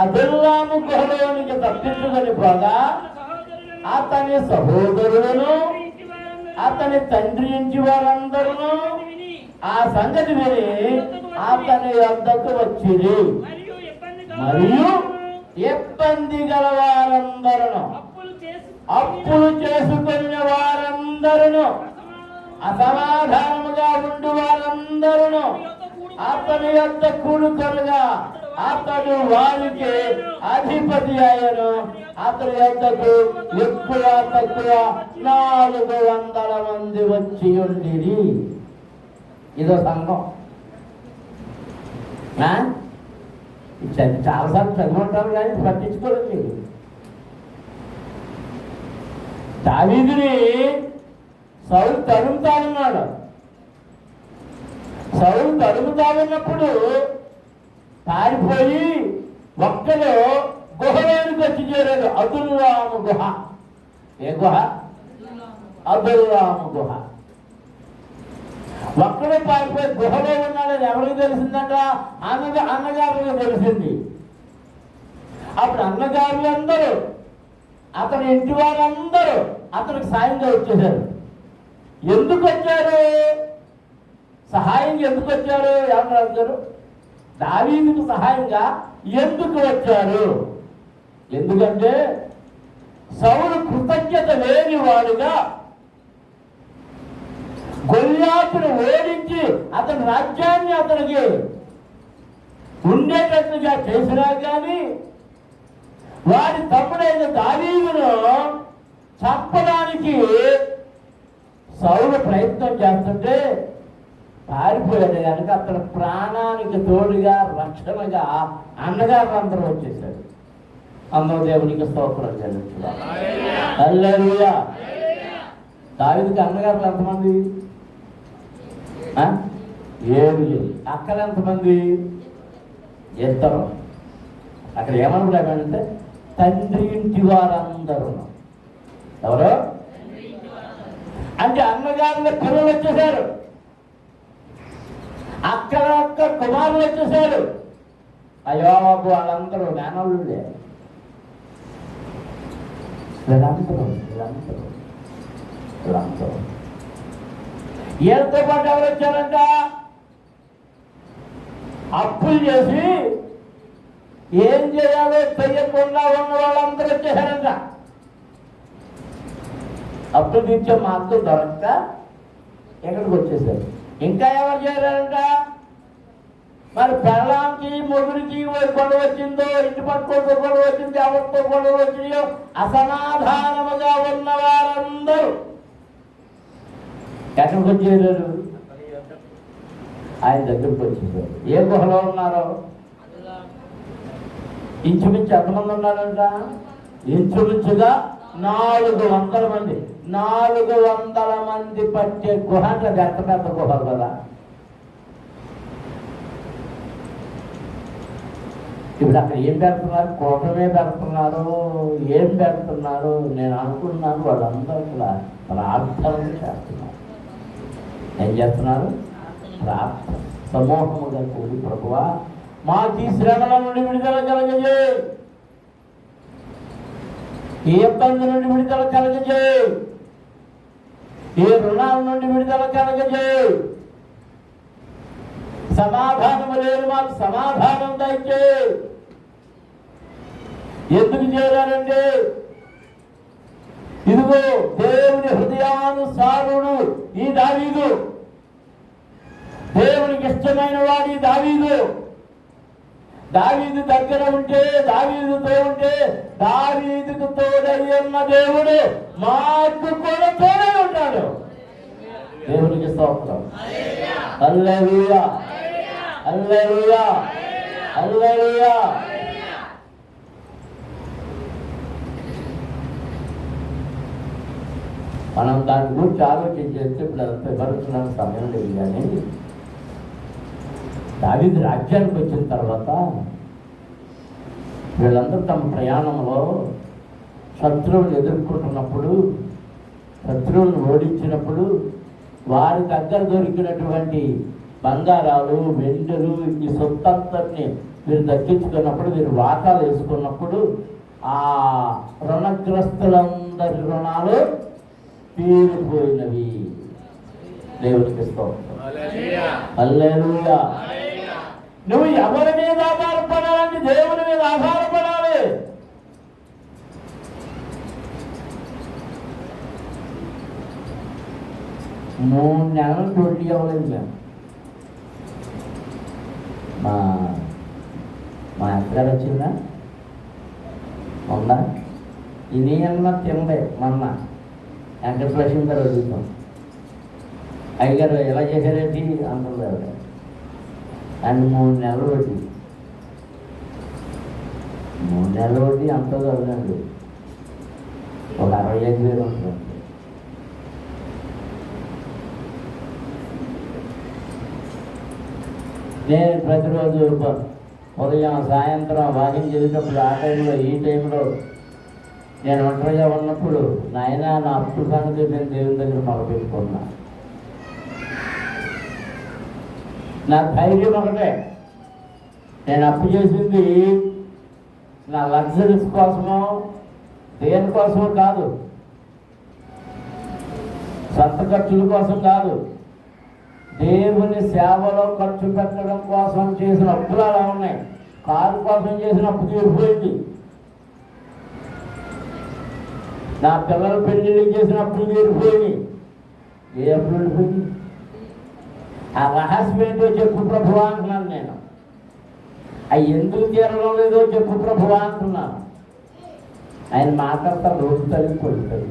అదుల్లాము గుహలోనికి తప్పించుకొని పోగా అతని సహోదరులను అతని తండ్రి ఇంటి వారందరూ ఆ సంగతి విని అతని వద్దకు వచ్చిరి. మరియు ఇబ్బంది గల వారందరూ, అప్పులు చేసుకున్న వారందరూ, అసమాధానముగా ఉండు వారందరూ అతని యొక్క కూడుకొనగా అతడు వారికి అధిపతి అయ్యను. అతని యొద్దకు ఎక్కువ తక్కువ 400 మంది వచ్చి ఉండిరి. ఇదో సంఘం. చాలాసార్లు చదువుంటారు కానీ పట్టించుకోలేదు. దావీదుని సౌలు తరుముతా ఉన్నాడు. సౌలు తరుముతా ఉన్నప్పుడు పారిపోయి ఒక్కలో గుహలోనికి వచ్చి చేరాడు. అదుల్లాము గుహ. ఏ గుహ? అదుల్లాము గుహ. ఒక్కడే పారిపోయి గుహలో ఉన్నాడని ఎవరికి తెలిసిందంట? అన్నగారులకు తెలిసింది. అప్పుడు అన్నగారులందరూ, అతని ఇంటి వారందరూ అతనికి సాయంగా వచ్చేసారు. ఎందుకు వచ్చారు? సహాయం ఎందుకు వచ్చారు? ఎవరు రాశారు? దావీదుకు సహాయంగా ఎందుకు వచ్చారు? ఎందుకంటే సౌలు కృతజ్ఞత లేని వాడుగా గొల్యాతును ఓడించి అతని రాజ్యాన్ని అతనికి ఉండేటట్టుగా చేసినా కానీ వారి తమ్ముడైన దావీదును చంపడానికి సౌలు ప్రయత్నం చేస్తుంటే పారిపోయాడు కనుక అతని ప్రాణానికి తోడుగా రక్షణగా అన్నగారు అందరూ వచ్చేసాడు. అందరూ దేవునికి స్తోత్రం చెల్లించుదాం. హల్లెలూయా. దావీదుకి అన్నగారులు ఎంతమంది? 7. అక్కడ ఎంతమంది? 2. అక్కడ ఏమనుకుంటామంటే తండ్రి ఇంటి వారందరూ. ఎవరు? అంటే అన్నగారుల పిల్లలు వచ్చేసారు, అక్కడ కుమారులు వచ్చేసారు. అయ్యో బాబు వాళ్ళందరూ మేనల్లుడే. వీళ్ళందరూ వీళ్ళతో పాటు ఎవరు వచ్చారంట? అప్పులు చేసి ఏం చేయాలో చెయ్యకుండా ఉన్న వాళ్ళందరూ వచ్చేసారంట. అప్పులు తీర్చే మార్గం దొరక్క ఎక్కడికి వచ్చేసారు. ఇంకా ఎవరు చేయాలంట? మరి పెళ్ళాంకి మొగుడికి గొడవ వచ్చిందో, ఇంటి పట్టుకోతో గొడవ వచ్చిందో, ఎవరితో గొడవ వచ్చినాయో అసమాధానముగా ఉన్న వారందరూ ఎక్కడికి వచ్చేసారు? ఆయన దగ్గరికి వచ్చేసారు. ఏ గుహలో ఉన్నారో? ఇంచుమించు ఎంతమంది ఉన్నారంట? ఇంచుమించుగా 400 మంది. 400 మంది పట్టే గుహ అంటే ఎంత పెద్ద గుహ కదా. ఇప్పుడు అక్కడ ఏం పెడుతున్నారు? కోటమే పెడుతున్నారు, ఏం పెడుతున్నారు? నేను అనుకున్నాను వాళ్ళందరూ కూడా ప్రార్థనలు చేస్తున్నారు. ఏం చేస్తున్నారు? ప్రార్థన. సమూహముగా కూడి ప్రభువా మాకు ఈ శ్రమల నుండి విడుదల కలగజేయి, ఏ ఇబ్బంది నుండి విడుదల కలగజేయి, ఏ రుణాల నుండి విడుదల కలగజేయి, సమాధానము లేదు మాకు సమాధానం దయచేయి. ఎందుకు చేయాలంటే ఇదిగో దేవుని హృదయానుసారుడు ఈ దావీదు, దేవునికి ఇష్టమైన వాడి దావీదు. దావీదు దగ్గర ఉంటే, దావీదుతో ఉంటే, దావీదుకు తోడై ఉన్న దేవుడు మాకు కూడా తోడై ఉంటాడు. దేవునికి స్తోత్రం. హల్లెలూయా, హల్లెలూయా, హల్లెలూయా. మనం దాని గురించి ఆలోచించేస్తే ఇప్పుడు అంత వివరించడానికి సమయం లేదు. కానీ దావీదు రాజ్యానికి వచ్చిన తర్వాత వీళ్ళందరూ తమ ప్రయాణంలో శత్రువులు ఎదుర్కొంటున్నప్పుడు, శత్రువులను ఓడించినప్పుడు వారి దగ్గర దొరికినటువంటి బంగారాలు, వెండులు, ఈ సొత్తంతటిని వీరు దక్కించుకున్నప్పుడు, వీరు వాటాలు వేసుకున్నప్పుడు ఆ రుణగ్రస్తులందరి రుణాలు తీరిపోయినవి. దేవునికి స్తోత్రం. హల్లెలూయా. నువ్వు ఎవరి మీద ఆధారపడాలంటే దేవుని మీద ఆధారపడాలి. మూడు నెలలు డ్యూటీ అవ్వలేదు మేము. మా అత్తగారు వచ్చిందా ఉందా? ఇది అన్న తిందే మొన్న వెంకటలక్ష్మి గారు అడుగుతాం, అయ్యగారు ఎలా చేశారేంటి అంటుంది ఆవిడ. అండ్ 3 నెలలు వడ్డీ, 3 నెలల వడ్డీ అంత చదవండి, ఒక 65,000 ఉంటుంది. నేను ప్రతిరోజు ఉదయం సాయంత్రం వాకింగ్ చేసేటప్పుడు ఆ టైంలో, ఈ టైంలో నేను ఒంటరిగా ఉన్నప్పుడు, నాయన నా అప్పు సంగతి నేను దేవుని దగ్గర మొదలుపెట్టుకున్నా. నా ధైర్యం ఒకటే, నేను అప్పు చేసింది నా లగ్జరీస్ కోసమో దేనికోసమో కాదు, సొంత ఖర్చుల కోసం కాదు, దేవుని సేవలో ఖర్చు పెట్టడం కోసం చేసిన అప్పులు అలా ఉన్నాయి. కారు కోసం చేసిన అప్పు తీరిపోయింది. నా పిల్లల పెళ్లిళ్ళకి చేసిన అప్పులు తీరిపోయింది. ఏ అప్పులు వెళ్ళిపోయింది? ఆ రహస్యం ఏంటో చెప్పు ప్రభువా అంటున్నాను నేను. అవి ఎందుకు తీరడం లేదో చెప్పు ప్రభువా అంటున్నాను. ఆయన మాట్లాడతారు, రోజు తల్లి కొడుతుంది.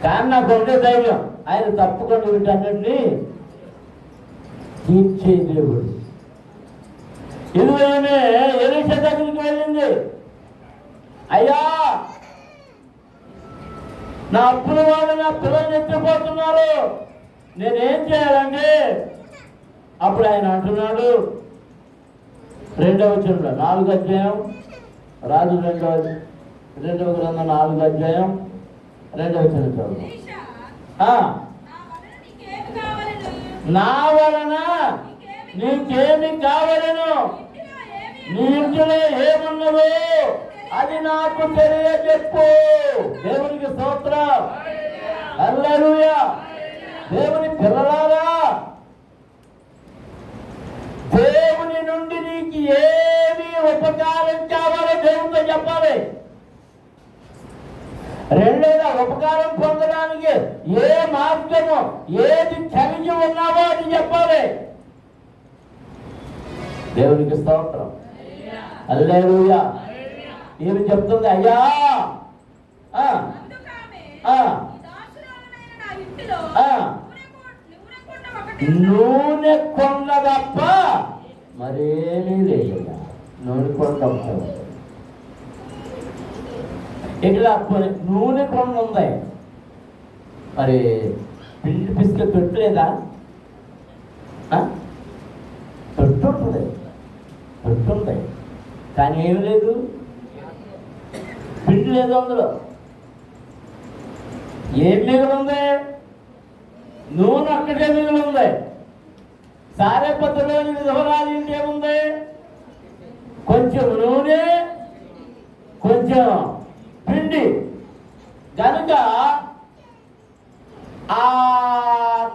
కానీ నాకు ఉండే ధైర్యం, ఆయన తప్పకుండా వీటన్నిటినీ తీర్చే దేవుడు. ఇదిగోనే ఎలీషా దగ్గరికి వెళ్ళింది, అయ్యా నా అప్పుల వాళ్ళు నా పిల్లలు ఎత్తిపోతున్నారు, నేనేం చేయాలంటే, అప్పుడు ఆయన అంటున్నాడు, 2వ వచనంలో 4వ అధ్యాయం, రాజు 2వ గ్రంథం 4వ అధ్యాయం 2వ వచనం చదువు. నా వలన నీకేమి కావలను, నీ ఇంటిలో ఏమున్నదో అది నాకు తెలియజెప్పు. దేవునికి స్తోత్రం. హల్లెలూయా. దేవుని పిల్లలారా, దేవుని నుండి నీకు ఏమి ఉపకారం కావాలో దేవునితో చెప్పాలి. రెండోదా, ఉపకారం పొందడానికి ఏ మార్గము, ఏది కలిగి ఉన్నావో అది చెప్పాలి. దేవునికి స్తోత్రం. హల్లెలూయా. ఏమి చెప్తుంది? అయ్యా నూనె కొండ తప్ప మరేమీ లేదు. నూనె కొండ ఇక్కడ నూనె కొండ ఉంది, మరి పిండి పిసుక పెట్టలేదా? పెట్టుంటుంది, పెట్టుంది, కానీ ఏమి లేదు, పిండి లేదు అందులో. ఏం మిగిలింది? నూనె ఒక్కటే మిగిలింది. సారే పద్ధతిలోని విధవరాలు ఏముంది? కొంచెం నూనె, కొంచెం పిండి. కనుక ఆ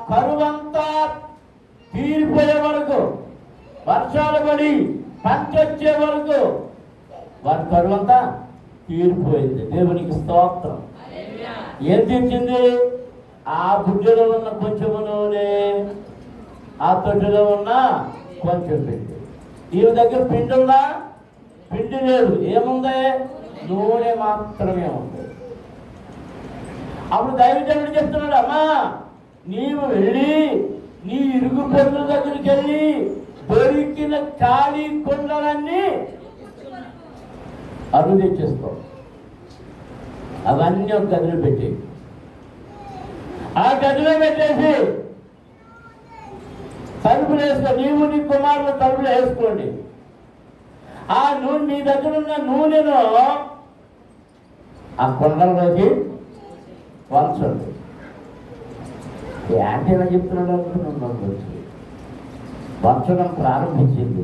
కరువంతా తీరిపోయే వరకు, వర్షాలు పడి పంట వచ్చే వరకు వారి కరువంతా తీరిపోయింది. దేవునికి స్తోత్రం. ఏం తెచ్చింది? ఆ బుడ్డలో ఉన్న కొంచెము నూనె, ఆ తొట్టులో ఉన్న కొంచెం పిండి. ఈమె దగ్గర పిండి ఉందా? పిండి లేదు. ఏముంది? నూనె మాత్రమే ఉంది. అప్పుడు దైవజనుడు చెప్తున్నాడు, అమ్మా నీవు వెళ్ళి నీ ఇరుగు పొరుల దగ్గరికి వెళ్ళి దొరికిన ఖాళీ కుండలన్నీ అరువు తెచ్చేస్తావు, అవన్నీ ఒక గదిలో పెట్టి ఆ గదిలో పెట్టేసి తలుపులు వేసుకో, నీవు నీ కుమారులు తలుపులు వేసుకోండి. ఆ నూనె మీ దగ్గర ఉన్న నూనెను ఆ కుండల్లోకి వంచండి. ఏంటి ఎలా చెప్తున్నాడు అనుకున్నాను. వంచడం ప్రారంభించింది.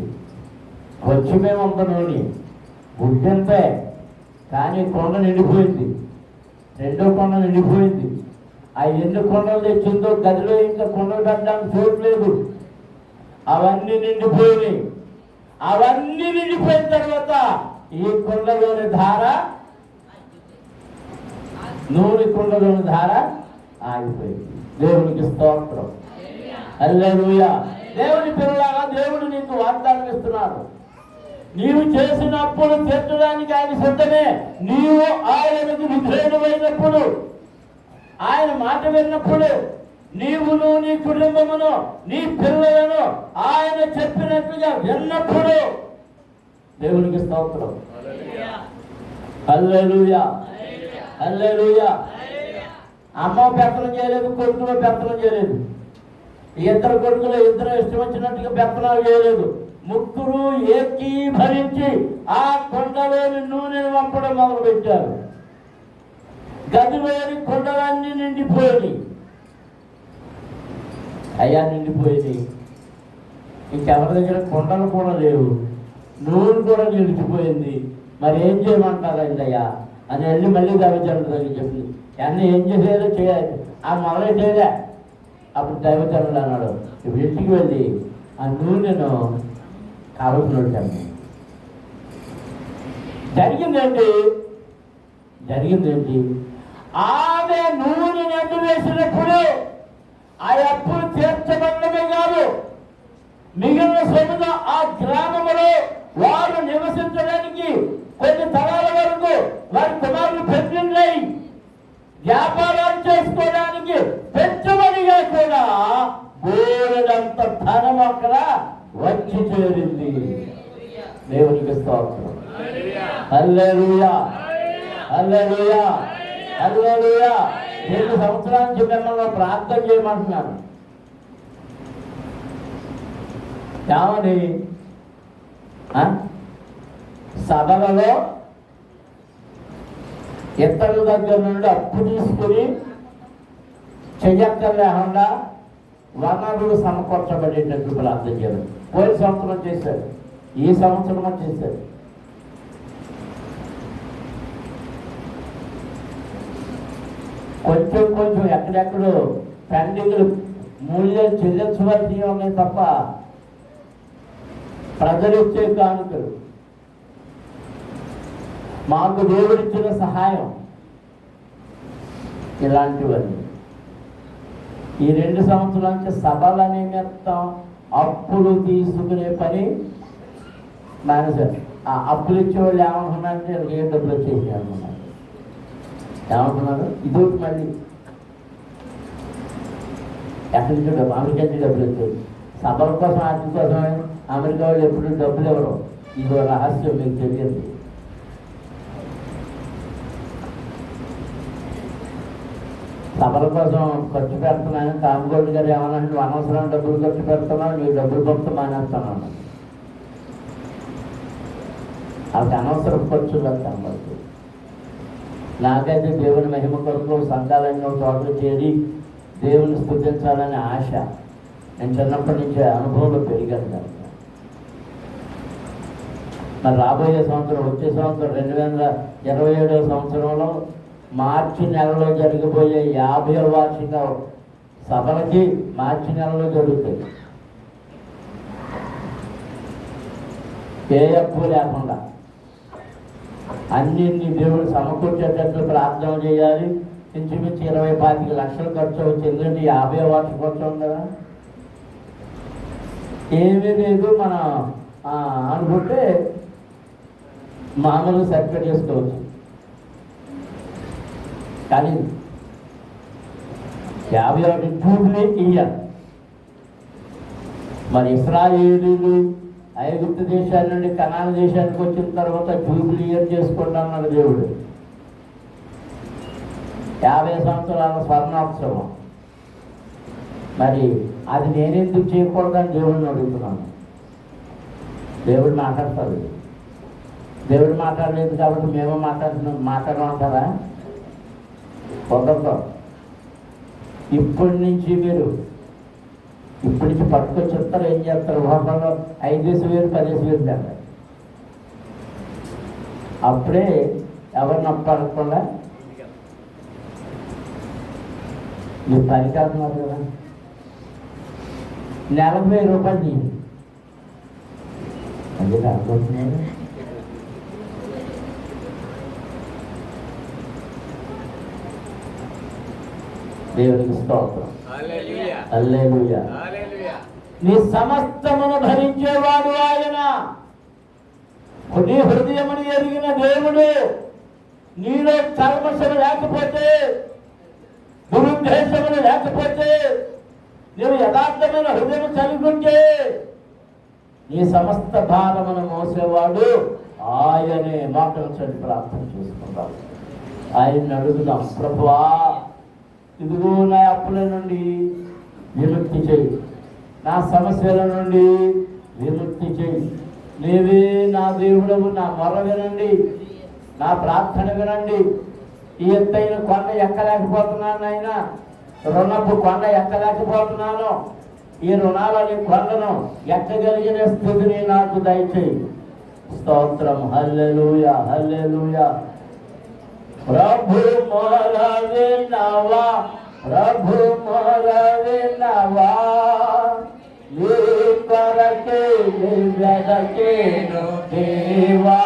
కొంచెమేమంత నూనె గుడ్డంతే, కానీ కొండ నిండిపోయింది. రెండో కొండ నిండిపోయింది. ఆ ఎన్ని కొండలు తెచ్చిందో గదిలో ఇంకా కొండలు పెట్టడానికి చూడలేదు. అవన్నీ నిండిపోయినాయి. అవన్నీ నిండిపోయిన తర్వాత ఈ కొండలోని ధార, నూనె కుండలోని ధార ఆగిపోయింది. దేవునికి స్తోత్రం, హల్లెలూయా. దేవుని పిల్లలారా, దేవుడు నీకు వాగ్దానం ఇస్తున్నాడు. నీవు చేసినప్పుడు తీర్చడానికి ఆయన సిద్ధమే. నీవు ఆయనకు విధేయుడైనప్పుడు, ఆయన మాట విన్నప్పుడు, నీవును నీ కుటుంబమును నీ పిల్లలను ఆయన చెప్పినట్లుగా విన్నప్పుడు, దేవునికి స్తోత్రం, హల్లెలూయా, హల్లెలూయా. అమ్మ పెత్తనం చేయలేదు, కొడుకులో పెత్తనం చేయలేదు. ఇద్దరు కొడుకులు ఇద్దరు ఇష్టం వచ్చినట్టుగా పెత్తనాలు చేయలేదు. ముగ్గురు ఏకీభవించి ఆ కొండలోని నూనెను వంపడం మొదలు పెట్టారు. గదిలోని కొండలన్నీ నిండిపోయి, అయ్యా నిండిపోయింది. ఇంకెవరి దగ్గర కొండలు కూడా లేవు, నూనె కూడా నిలిచిపోయింది. మరి ఏం చేయమంటారండి అయ్యా అని వెళ్ళి మళ్ళీ దైవజనుడి దగ్గర చెప్పి, అన్నీ ఏం చేసేదో చేయాలి. ఆ మొదలెట్టేదే. అప్పుడు దైవజనుడు అన్నాడు, ఇంటికి వెళ్ళి ఆ నూనెను కావలసినట్టు. జరిగిందేంటి? ఆమె నూనె నన్ను వేసినప్పుడు ఆ అప్పులు తీర్చబడమే కాదు, మిగిలిన సొమ్మున ఆ గ్రామంలో వారు నివసించడానికి కొన్ని తరాల వరకు వారి కుమారులు పెంచున్నాయి. వ్యాపారాలు చేసుకోవడానికి పెంచబడిగా కూడా బోలెడంత ధనం అక్కడ వచ్చి చేరింది. దేవునికి స్తోత్రం, హల్లెలూయా, హల్లెలూయా, హల్లెలూయా. 2 సంవత్సరాల నుంచి మిమ్మల్ని ప్రార్థన చేయమంటున్నాను. ఏమని? సభలలో ఇతరుల దగ్గర నుండి అప్పు తీసుకుని చెయ్యక్కర్లేకుండా వనరులు సమకూర్చబడేటట్టు ప్రార్థన చేయడం. పోయిన సంవత్సరం చేశారు, ఈ సంవత్సరం చేశారు. కొంచెం కొంచెం ఎక్కడెక్కడో పెండింగ్లు మూల్యాలు చెల్లించవలసి ఉన్నాయి తప్ప ప్రజలు ఇచ్చే కానుకలు, మాకు దేవుడిచ్చిన సహాయం, ఇలాంటివన్నీ ఈ 2 సంవత్సరాల నుంచి సభల నిమిత్తం అప్పులు తీసుకునే పని మానేశారు. ఆ అప్పులు ఇచ్చేవాళ్ళు ఏమనుకున్నారంటే ఏ డబ్బులు వచ్చేసి అనుకున్నారు. ఏమనుకున్నారు? ఇదొకటి మళ్ళీ ఎక్కడి నుంచి డబ్బు, అమెరికా నుంచి డబ్బులు వచ్చాయి. సభల కోసం ఆర్థిక కోసమే అమెరికా వాళ్ళు ఎప్పుడు డబ్బులు ఇవ్వడం. ఇదో రహస్యం మీకు తెలియదు. సభల కోసం ఖర్చు పెడుతున్నాను. కామగోల్డ్ గారు ఏమన్నా, నువ్వు అనవసరం డబ్బులు ఖర్చు పెడుతున్నావు, నీకు డబ్బులు పంపుతూ మానేస్తున్నాను. అది అనవసరం ఖర్చులు కనబడుతుంది. నాకైతే దేవుని మహిమ కొరకు సంఘాలన్నీ చోట్ల చేరి దేవుని స్తుతించాలనే ఆశ. నేను చిన్నప్పటి నుంచి అనుభవంలో పెరిగాను కనుక. మరి రాబోయే సంవత్సరం, వచ్చే సంవత్సరం 2027వ సంవత్సరంలో మార్చి నెలలో జరిగిపోయే 50వ వార్షిక సభలకి మార్చి నెలలో జరుగుతాయి. ఏ అప్పు లేకుండా అన్నింటినీ దేవుడు సమకూర్చేటట్లు ప్రార్థన చేయాలి. ఇంచుమించు 20-25 లక్షలు ఖర్చు వచ్చి, ఎందుకంటే 50వ వార్షికోత్సవం కదా. ఏమీ లేదు, మన అనుకుంటే మామూలు సర్టిఫికేట్ చేసుకోవచ్చు. కానీ 51 జూబ్లీ ఇయ్యాలి. మరి ఇశ్రాయేలీలు ఐగుప్తు దేశాల నుండి కనాను దేశానికి వచ్చిన తర్వాత జూబ్లీ ఇయర్ చేసుకోండి అన్నాడు దేవుడు. 50 సంవత్సరాల స్వర్ణోత్సవం. మరి అది నేనెందుకు చేయకూడదని దేవుడిని అడుగుతున్నాను. దేవుడు మాట్లాడతాడు. దేవుడు మాట్లాడలేదు కాబట్టి మేము మాట్లాడమంటారా? కుదరదు. ఇప్పటి నుంచి పట్టుకొచ్చేస్తారు. ఏం చేస్తారు? లోకంలో 5,000 10,000 దాకా. అప్పుడే ఎవరిని అప్పడకుండా మీరు పని కాదున్నారు కదా. నెలకు 1000 రూపాయలు తీయండి. అదే అనుకుంటున్నాను. దేవునికి స్తోత్రం. హల్లెలూయా. నీ సమస్తమును భరించేవాడు ఆయన. నీ హృదయమును ఎరిగిన దేవుడు. నీలో కల్మషం లేకపోతే, దురుద్దేశములు లేకపోతే, నీవు యథార్థమైన హృదయం కలిగి ఉంటే నీ సమస్త భారమును మోసేవాడు ఆయనే. మాటలు చదివి ప్రార్థన చేసుకుంటాం. ఆయన్ని అడుగుదాం, ప్రభువా ఇదిగో నా అప్పుల నుండి విముక్తి చేయి, నా సమస్యల నుండి విముక్తి చేయి. నీవే నా దేవుడవు. నా మొర వినండి, నా ప్రార్థన వినండి. ఈ ఎత్తైన కొండ ఎక్కలేకపోతున్నాను నాయన. రుణపు కొండ ఎక్కలేకపోతున్నాను. ఈ రుణాలని కొండను ఎక్కగలిగిన స్థితిని నాకు దయచేయి. స్తోత్రం. హల్లెలూయా, హల్లెలూయా. ప్రభు మొర వినవా, ప్రభు మొర వినవా, నీ కొరకే వెదకేను దేవా.